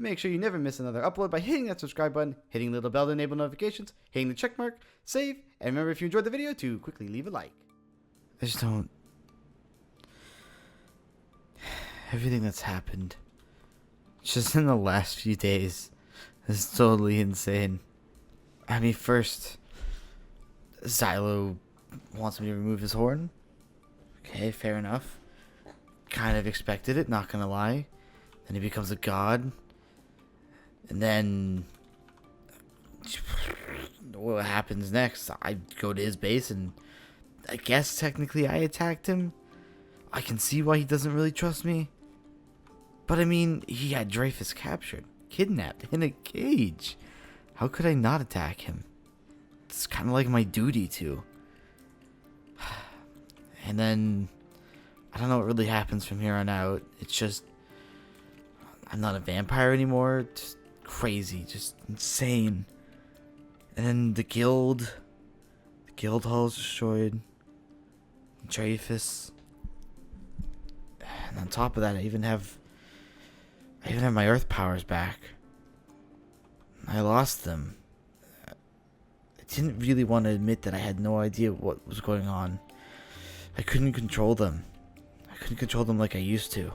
Make sure you never miss another upload by hitting that subscribe button, hitting the little bell to enable notifications, hitting the check mark, save, and remember if you enjoyed the video to quickly leave a like. I just don't... Everything that's happened just in the last few days is totally insane. I mean, first, Xylo wants me to remove his horn. Okay, fair enough. Kind of expected it, not gonna lie. Then he becomes a god. And then what happens next? I go to his base and I guess technically I attacked him. I can see why he doesn't really trust me. But I mean, he had Dreyfus captured, kidnapped, in a cage. How could I not attack him? It's kind of like my duty to. And then I don't know what really happens from here on out. It's just I'm not a vampire anymore. Just crazy, just insane. And then the guild hall is destroyed. Dreyfus. And on top of that, I even have my earth powers back. I lost them. I didn't really want to admit that I had no idea what was going on. I couldn't control them. I couldn't control them like I used to.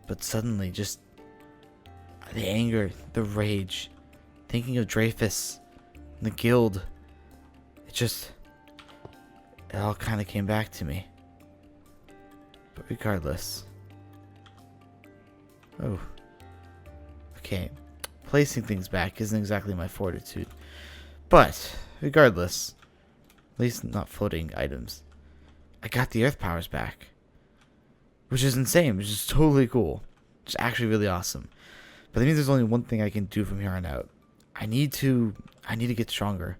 But suddenly, just the anger, the rage, thinking of Dreyfus, the guild, it all kind of came back to me. But regardless. Oh. Okay. Placing things back isn't exactly my fortitude. But, regardless, at least not floating items, I got the earth powers back. Which is insane, which is totally cool. It's actually really awesome. But that means there's only one thing I can do from here on out. I need to get stronger.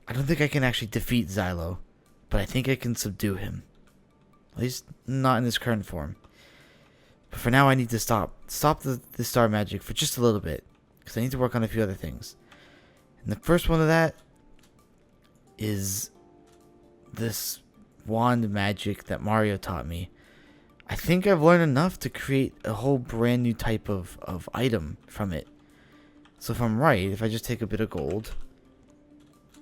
I don't think I can actually defeat Xylo, but I think I can subdue him. At least not in his current form. But for now I need to stop the star magic for just a little bit, because I need to work on a few other things. And the first one of that is this wand magic that Mario taught me. I think I've learned enough to create a whole brand new type of item from it. So if I'm right, if I just take a bit of gold,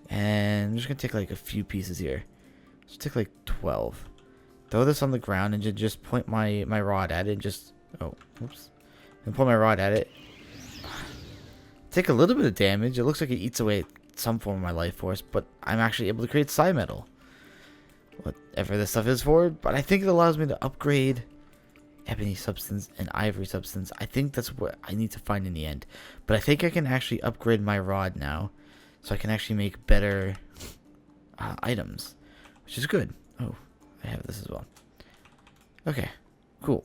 and I'm just going to take like a few pieces here. Just take like 12. Throw this on the ground and just point my rod at it and just... Oh, oops. And point my rod at it. Take a little bit of damage. It looks like it eats away at some form of my life force, but I'm actually able to create psi metal. Whatever this stuff is for, but I think it allows me to upgrade ebony substance and ivory substance. I think that's what I need to find in the end. But I think I can actually upgrade my rod now, so I can actually make better items, which is good. Oh, I have this as well. Okay, cool.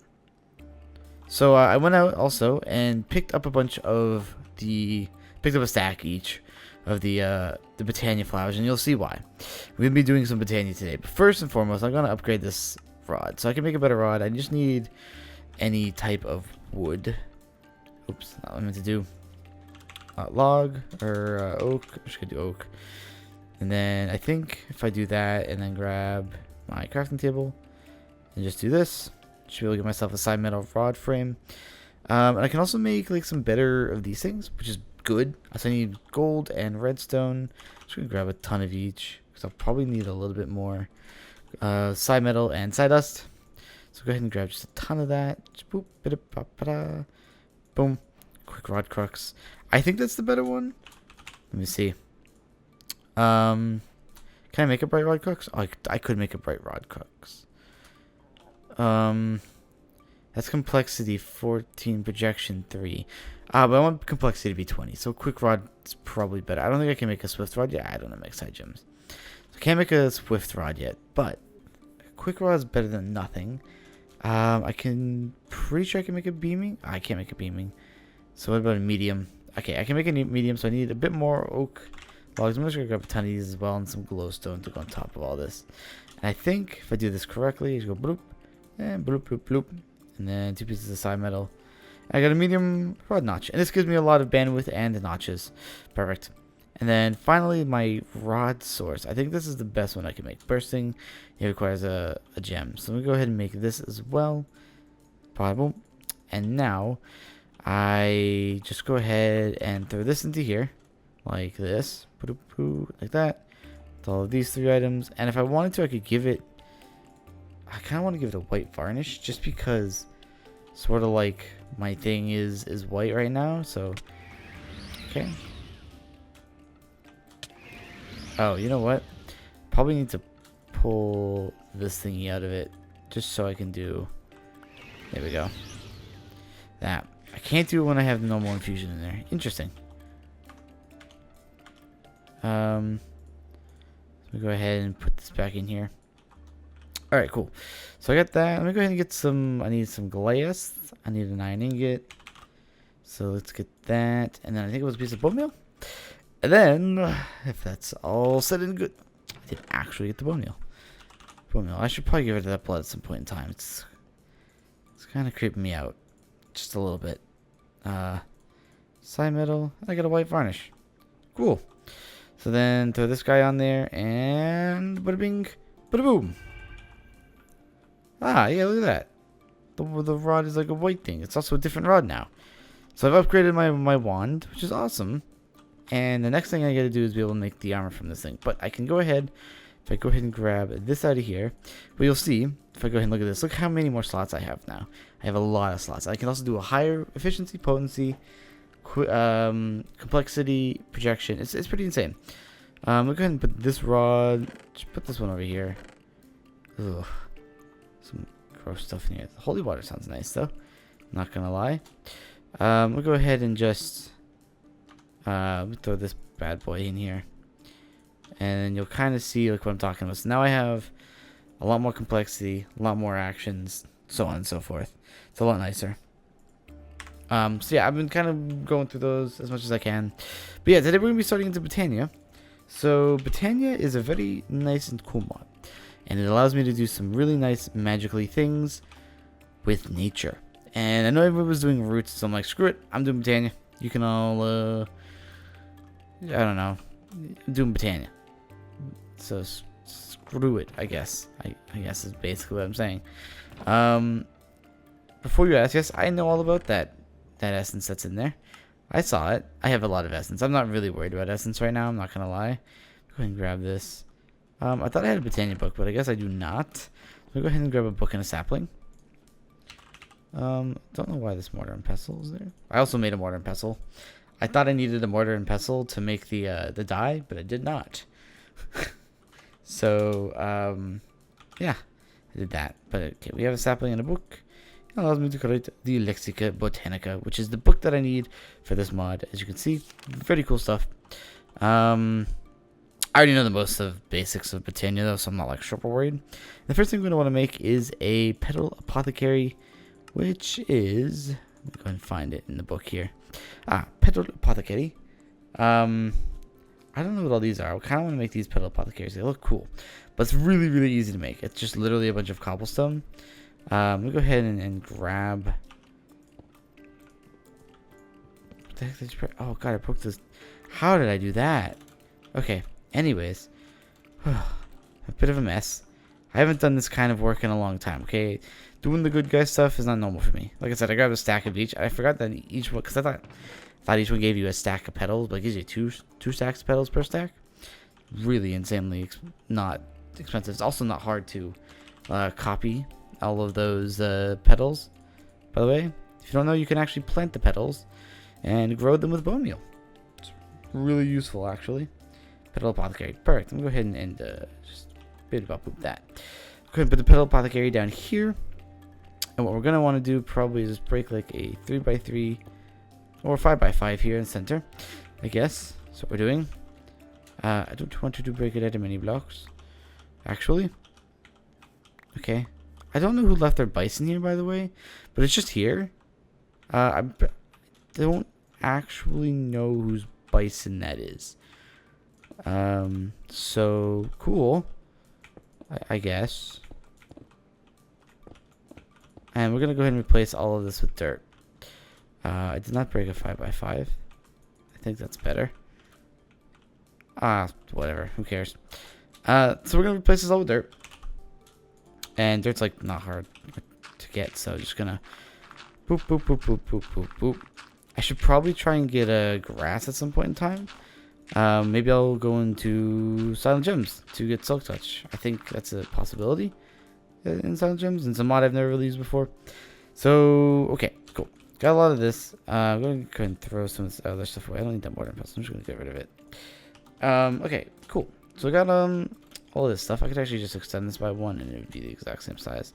So I went out also and picked up a bunch of picked up a stack each of the Britannia flowers, and you'll see why. We'll be doing some Britannia today, but first and foremost, I'm gonna upgrade this rod so I can make a better rod. I just need any type of wood. Oops, not what I meant to do. Log or oak. I'm just gonna do oak, and then I think if I do that and then grab my crafting table and just do this, should be able to get myself a side metal rod frame. And I can also make like some better of these things, which is good. So I need gold and redstone. Just gonna grab a ton of each because I'll probably need a little bit more. Side metal and side dust. So go ahead and grab just a ton of that. Just boop, boom. Quick rod crux. I think that's the better one. Let me see. Can I make a bright rod crux? Oh, I could make a bright rod crux. That's complexity 14, projection 3. But I want complexity to be 20, so quick rod is probably better. I don't think I can make a swift rod yet. I don't know, make side gems. So I can't make a swift rod yet, but quick rod is better than nothing. Pretty sure I can make a beaming. I can't make a beaming. So what about a medium? Okay, I can make a medium, so I need a bit more oak logs. I'm just gonna grab a ton of these as well and some glowstone to go on top of all this. And I think if I do this correctly, just go bloop and bloop bloop bloop. And then 2 pieces of side metal. I got a medium rod notch. And this gives me a lot of bandwidth and notches. Perfect. And then finally my rod source. I think this is the best one I can make. Bursting, it requires a gem. So I'm going to go ahead and make this as well. Boom. And now I just go ahead and throw this into here. Like this. Like that. With all of these 3 items. And if I wanted to, I could give it... I kind of want to give it a white varnish. Just because sort of like my thing is white right now. So, okay. Oh, you know what? Probably need to pull this thingy out of it. Just so I can do... There we go. That. I can't do it when I have the normal infusion in there. Interesting. Let me go ahead and put this back in here. Alright, cool. So I got that. Let me go ahead and get some... I need some glass. I need an iron ingot. So let's get that. And then I think it was a piece of bone meal. And then, if that's all said and good, I did actually get the bone meal. Bone meal. I should probably give it that blood at some point in time. It's kind of creeping me out. Just a little bit. Side metal. I got a white varnish. Cool. So then throw this guy on there and bada bing, bada boom. Ah, yeah, look at that. The rod is like a white thing. It's also a different rod now. So I've upgraded my wand, which is awesome. And the next thing I gotta do is be able to make the armor from this thing. But I can go ahead, if I go ahead and grab this out of here, but you'll see, if I go ahead and look at this, look how many more slots I have now. I have a lot of slots. I can also do a higher efficiency, potency, complexity, projection. It's pretty insane. We'll go ahead and put this rod, just put this one over here. Ugh. Some gross stuff in here. The holy water sounds nice though. Not gonna lie. We'll go ahead and just throw this bad boy in here. And you'll kind of see like what I'm talking about. So now I have a lot more complexity, a lot more actions, so on and so forth. It's a lot nicer. So yeah, I've been kind of going through those as much as I can. But yeah, today we're going to be starting into Britannia. So Britannia is a very nice and cool mod. And it allows me to do some really nice magically things with nature. And I know everybody was doing roots, so I'm like, screw it, I'm doing Britannia. You can all, I don't know, I'm doing Britannia. So screw it, I guess. I guess is basically what I'm saying. Before you ask, yes, I know all about that essence that's in there. I saw it. I have a lot of essence. I'm not really worried about essence right now. I'm not gonna lie. Go ahead and grab this. I thought I had a Britannia book, but I guess I do not. Let me go ahead and grab a book and a sapling. Don't know why this mortar and pestle is there. I also made a mortar and pestle. I thought I needed a mortar and pestle to make the dye, but I did not. So, yeah, I did that. But okay, we have a sapling and a book. It allows me to create the Lexica Botanica, which is the book that I need for this mod. As you can see, very cool stuff. I already know the most of basics of Britannia, though, so I'm not like super worried. The first thing we're going to want to make is a Petal Apothecary, which is... Let me go ahead and find it in the book here. Petal Apothecary. I don't know what all these are. I kind of want to make these Petal Apothecaries. They look cool. But it's really, really easy to make. It's just literally a bunch of cobblestone. Let me go ahead and grab... What the heck did you... Oh, God, I broke this... How did I do that? Okay, anyways. A bit of a mess. I haven't done this kind of work in a long time, okay? Doing the good guy stuff is not normal for me. Like I said, I grabbed a stack of each. I forgot that each one... Because I thought each one gave you a stack of petals, but it gives you two stacks of petals per stack. Really insanely not expensive. It's also not hard to copy all of those petals. By the way, if you don't know, you can actually plant the petals and grow them with bone meal. It's really useful, actually. Petal Apothecary. Perfect. I'm going to go ahead and just bit about poop that. Go ahead and put the Petal Apothecary down here. And what we're going to want to do probably is just break like a 3x3 or 5x5 here in the center, I guess. That's what we're doing. I don't want to break it out of many blocks, actually. Okay. I don't know who left their bison here, by the way, but it's just here. I don't actually know whose bison that is. So cool, I guess. And we're gonna go ahead and replace all of this with dirt. I did not break a 5x5. I think that's better. Whatever. Who cares? So we're gonna replace this all with dirt. And dirt's like not hard to get, so just gonna Boop, boop, boop, boop, boop, boop, boop. I should probably try and get a grass at some point in time. Maybe I'll go into Silent Gems to get Silk Touch. I think that's a possibility in Silent Gems. It's a mod I've never really used before. So, okay, cool. Got a lot of this. I'm going to go ahead and throw some of this other stuff away. I don't need that mortar and pestle. I'm just going to get rid of it. Okay, cool. So I got all of this stuff. I could actually just extend this by 1 and it would be the exact same size.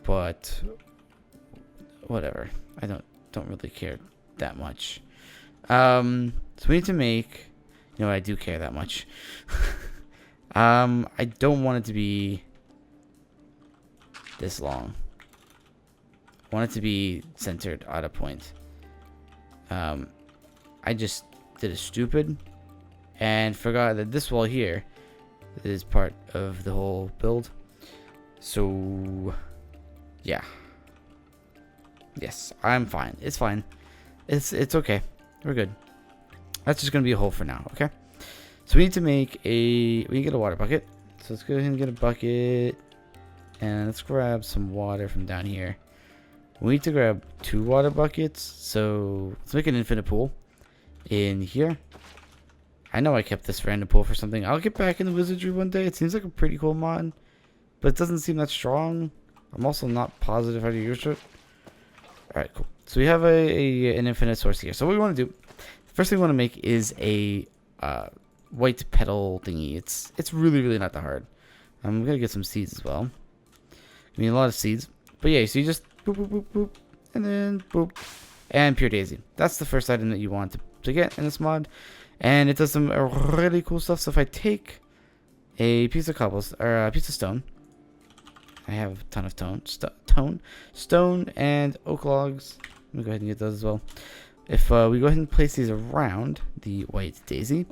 But whatever. I don't really care that much. So we need to make, you know, I do care that much. I don't want it to be this long. I want it to be centered at a point. I just did a stupid and forgot that this wall here is part of the whole build. So yeah. Yes, I'm fine. It's fine. It's okay. We're good. That's just gonna be a hole for now, okay? So we need to make we need to get a water bucket. So let's go ahead and get a bucket. And let's grab some water from down here. We need to grab 2 water buckets. So let's make an infinite pool in here. I know I kept this random pool for something. I'll get back into wizardry one day. It seems like a pretty cool mod, but it doesn't seem that strong. I'm also not positive how to use it. Alright, cool. So we have an infinite source here. So what we want to do, first thing we want to make is a white petal thingy. It's really not that hard. I'm gonna get some seeds as well. We need a lot of seeds. But yeah, so you just boop boop boop boop, and then boop, and pure daisy. That's the first item that you want to get in this mod, and it does some really cool stuff. So if I take a piece of cobblestone or a piece of stone, I have a ton of stone and oak logs. Let me go ahead and get those as well. If we go ahead and place these around the white daisy,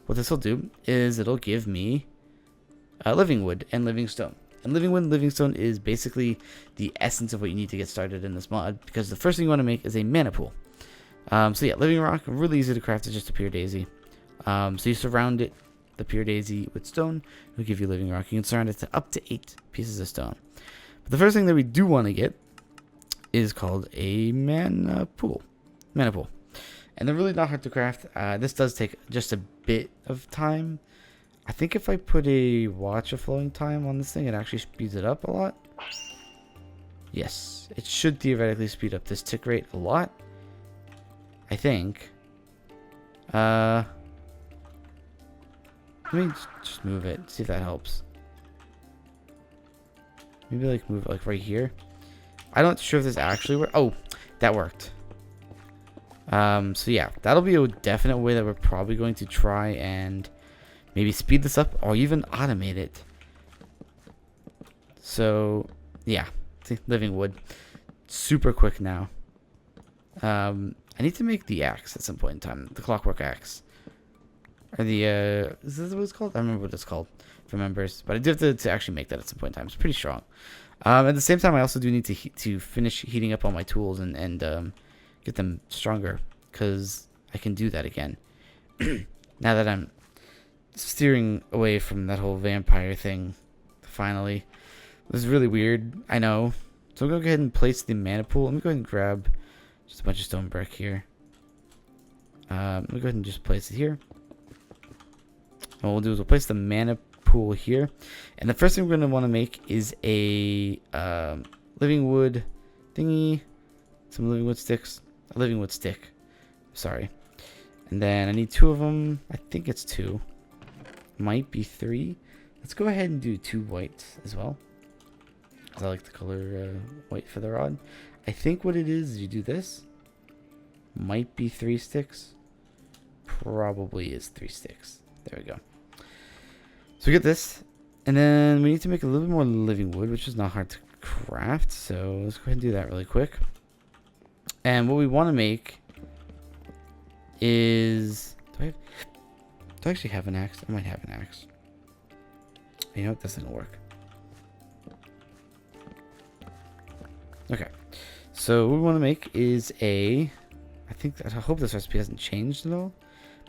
what this will do is it'll give me living wood and living stone. And living wood and living stone is basically the essence of what you need to get started in this mod, because the first thing you want to make is a mana pool. So yeah, living rock, really easy to craft. It's just a pure daisy. So you surround it, the pure daisy, with stone. It'll give you living rock. You can surround it to up to 8 pieces of stone. But the first thing that we do want to get is called a mana pool. And they're really not hard to craft. This does take just a bit of time. I think if I put a watch of flowing time on this thing, it actually speeds it up a lot. Yes, it should theoretically speed up this tick rate a lot, I think. Let me just move it, see if that helps. Maybe like move it like right here. I'm not sure if this actually worked. Oh, that worked. So yeah, that'll be a definite way that we're probably going to try and maybe speed this up or even automate it. So yeah, see, living wood, super quick now. I need to make the axe at some point in time, the clockwork axe, or the is this what it's called? I remember what it's called for members, but I do have to actually make that at some point in time. It's pretty strong. At the same time, I also do need to finish heating up all my tools and get them stronger, because I can do that again. Now that I'm steering away from that whole vampire thing, finally. This is really weird, I know. So I'm going to go ahead and place the mana pool. Let me go ahead and grab just a bunch of stone brick here. Let me go ahead and just place it here. And what we'll do is we'll place the mana pool here. And the first thing we're going to want to make is a living wood thingy. Some living wood sticks. A living wood stick. Sorry. And then I need 2 of them. I think it's 2. Might be 3. Let's go ahead and do 2 whites as well, because I like the color white for the rod. I think what it is you do this. Might be 3 sticks. Probably is 3 sticks. There we go. So we get this, and then we need to make a little bit more living wood, which is not hard to craft. So let's go ahead and do that really quick. And what we want to make is, do I actually have an axe? I might have an axe. You know what? This doesn't work. Okay. So what we want to make is I hope this recipe hasn't changed at all,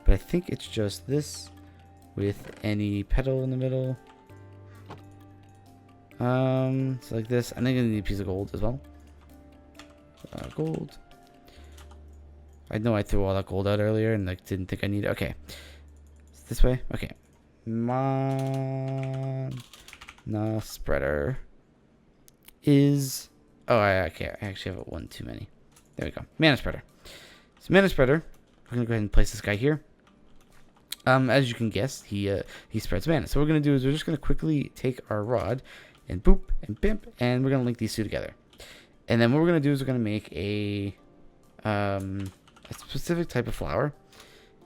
but I think it's just this with any petal in the middle. So like this. I think I need a piece of gold as well. Gold. I know I threw all that gold out earlier and like didn't think I needed. Okay, this way. Okay, mana spreader is. Oh, okay. I actually have one too many. There we go. Mana spreader. So mana spreader. We're gonna go ahead and place this guy here. As you can guess, he spreads mana. So what we're gonna do is we're just gonna quickly take our rod and boop and bimp, and we're gonna link these two together. And then what we're gonna do is we're gonna make a specific type of flower,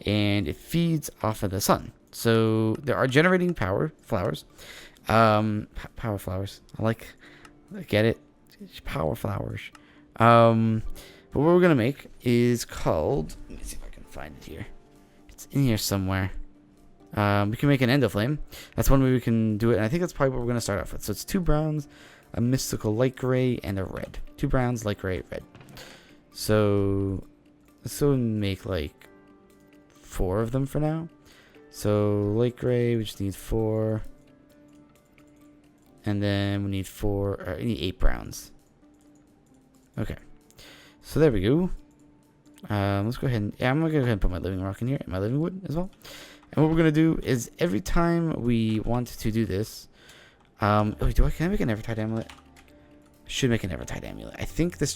and it feeds off of the sun. So there are generating power flowers, power flowers. I get it, power flowers. But what we're gonna make is called. Let me see if I can find it here. It's in here somewhere. We can make an endoflame. That's one way we can do it, and I think that's probably what we're gonna start off with. So it's 2 browns, a mystical light gray, and a red. 2 browns, light gray, red. So let's go and make like 4 of them for now. So light gray, we just need 4, and then we need 4. Or we need 8 browns. Okay. So there we go. Let's go ahead and I'm gonna go ahead and put my living rock in here and my living wood as well. And what we're gonna do is every time we want to do this, can I make an Evertide amulet? I should make an Evertide amulet. I think this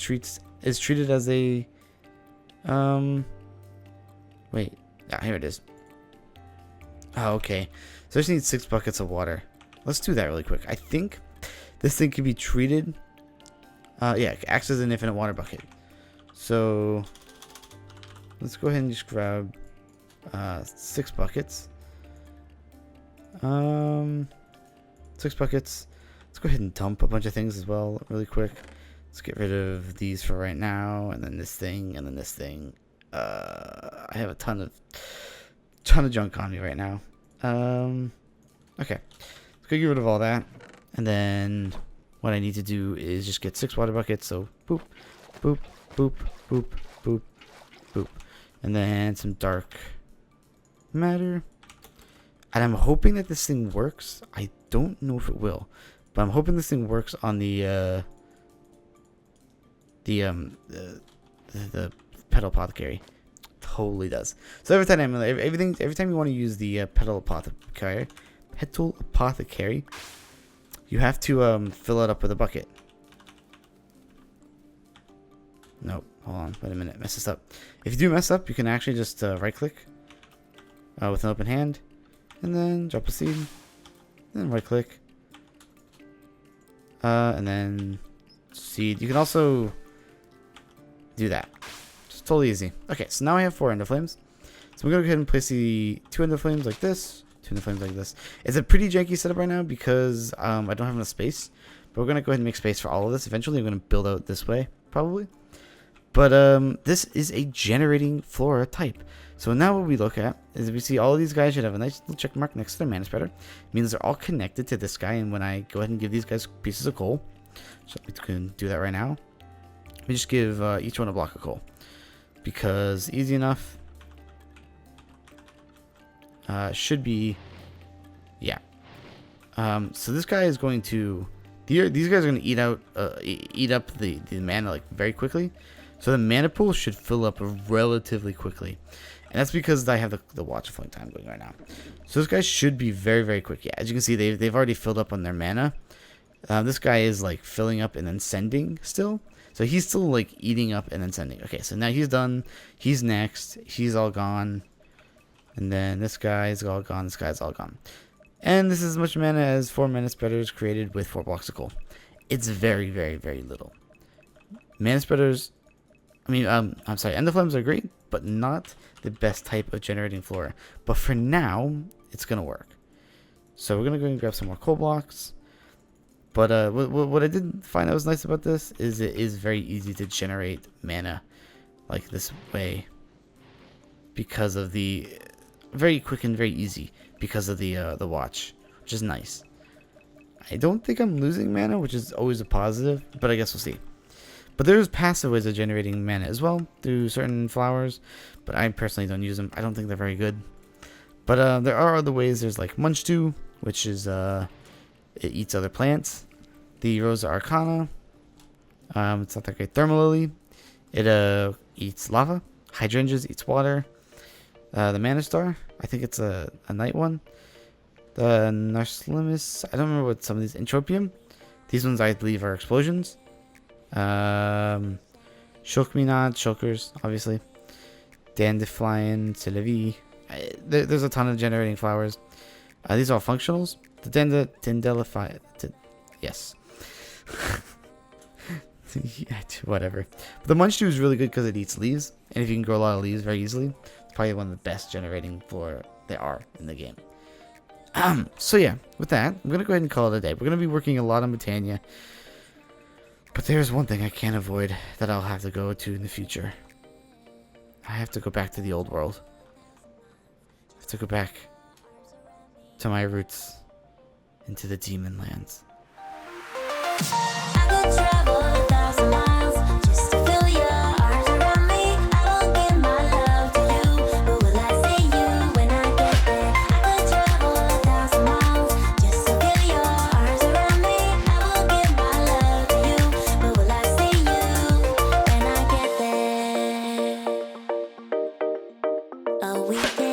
is treated as a wait, here it is. Oh, okay. So I just need 6 buckets of water. Let's do that really quick. I think this thing can be treated. Yeah, it acts as an infinite water bucket. So let's go ahead and just grab 6 buckets. 6 buckets. Let's go ahead and dump a bunch of things as well really quick. Let's get rid of these for right now, and then this thing, and then this thing. I have a ton of junk on me right now. Okay. Let's go get rid of all that. And then what I need to do is just get 6 water buckets. So boop, boop, boop, boop, boop, boop. And then some dark matter. And I'm hoping that this thing works. I don't know if it will, but I'm hoping this thing works on the petal apothecary. Totally does. So every time you want to use the petal apothecary, you have to fill it up with a bucket. Nope. Hold on. Wait a minute. Mess this up. If you do mess up, you can actually just right click with an open hand, and then drop a seed, and then right click, and then seed. You can also do that. Just totally easy. Okay, so now I have 4 ender flames. So I'm gonna go ahead and place the 2 ender flames like this, 2 ender flames like this. It's a pretty janky setup right now because I don't have enough space. But we're gonna go ahead and make space for all of this. Eventually, I'm gonna build out this way probably. But this is a generating flora type. So now what we look at is we see all of these guys should have a nice little check mark next to their mana spreader. It means they're all connected to this guy. And when I go ahead and give these guys pieces of coal, so we can do that right now. We just give each one a block of coal because easy enough. Should be, yeah. So this guy is going to. These guys are going to eat up the mana like very quickly. So the mana pool should fill up relatively quickly. And that's because I have the watch filling time going right now. So this guy should be very, very quick. Yeah, as you can see, they've already filled up on their mana. This guy is like filling up and then sending still. So he's still like eating up and then sending. Okay, so now he's done. He's next. He's all gone. And then this guy's all gone. This guy's all gone. And this is as much mana as 4 mana spreaders created with 4 blocks of coal. It's very, very, very little. Mana spreaders, I'm sorry, ender flames are great, but not the best type of generating flora. But for now, it's going to work. So we're going to go and grab some more coal blocks. But what I did find that was nice about this is it is very easy to generate mana like this way. Because of the, very quick and very easy. Because of the watch, which is nice. I don't think I'm losing mana, which is always a positive, but I guess we'll see. But there's passive ways of generating mana as well through certain flowers, but I personally don't use them. I don't think they're very good. But there are other ways. There's like Munch 2, which is it eats other plants. The Rosa Arcana, it's not that great. Thermal Lily, It eats lava. Hydrangeas eats water. The Mana Star, I think it's a night one. The Narslimus, I don't remember what some of these. Entropium, these ones I believe are explosions. Shulkminod, Shulkers, obviously. Dandelion, Sylvie. There's a ton of generating flowers. These are all functionals. The Dandelify, yes. Yeah, whatever. But the Munchdew is really good because it eats leaves, and if you can grow a lot of leaves very easily, it's probably one of the best generating flora there are in the game. So yeah, with that, I'm gonna go ahead and call it a day. We're gonna be working a lot on Botania, but there's one thing I can't avoid that I'll have to go to in the future. I have to go back to the old world. I have to go back to my roots, into the demon lands. I could travel 1,000 miles just to feel your arms around me. I will give my love to you, but will I see you when I get there? I could travel 1,000 miles just to feel your arms around me. I will give my love to you, but will I see you when I get there? A weekend.